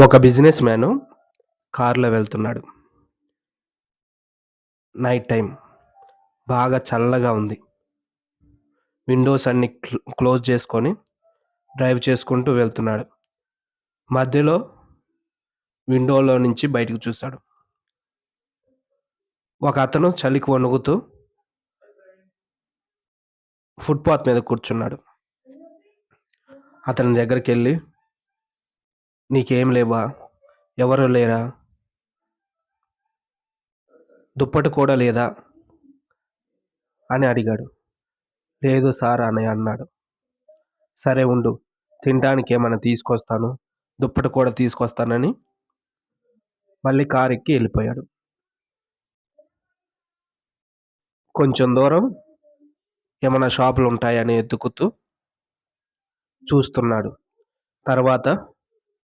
ఒక business man కారులో వెళ్తున్నాడు. Night time. బాగా చల్లగా ఉంది. విండోస్ అన్నీ క్లోజ్ చేసుకొని డ్రైవ్ చేసుకుంటూ వెళ్తున్నాడు. మధ్యలో విండోలో నుంచి బయటికి చూశాడు. ఒకతను చలికి వణుకుతూ ఫుట్‌పాత్ మీద కూర్చున్నాడు. అతని దగ్గరికెళ్ళి, "నీకేం లేవా? ఎవరు లేరా? దుప్పటి కూడా లేదా?" అని అడిగాడు. "లేదు సార్" అని అన్నాడు. "సరే ఉండు. తినటానికేమన్నా తీసుకొస్తాను. దుప్పటి కూడా తీసుకొస్తానని" మళ్ళీ కారెక్కి ఎళ్ళిపోయాడు. కొంచెం దూరం ఏమన్నా షాపులుంటాయని ఎతుకుతూ చూస్తున్నాడు. తర్వాత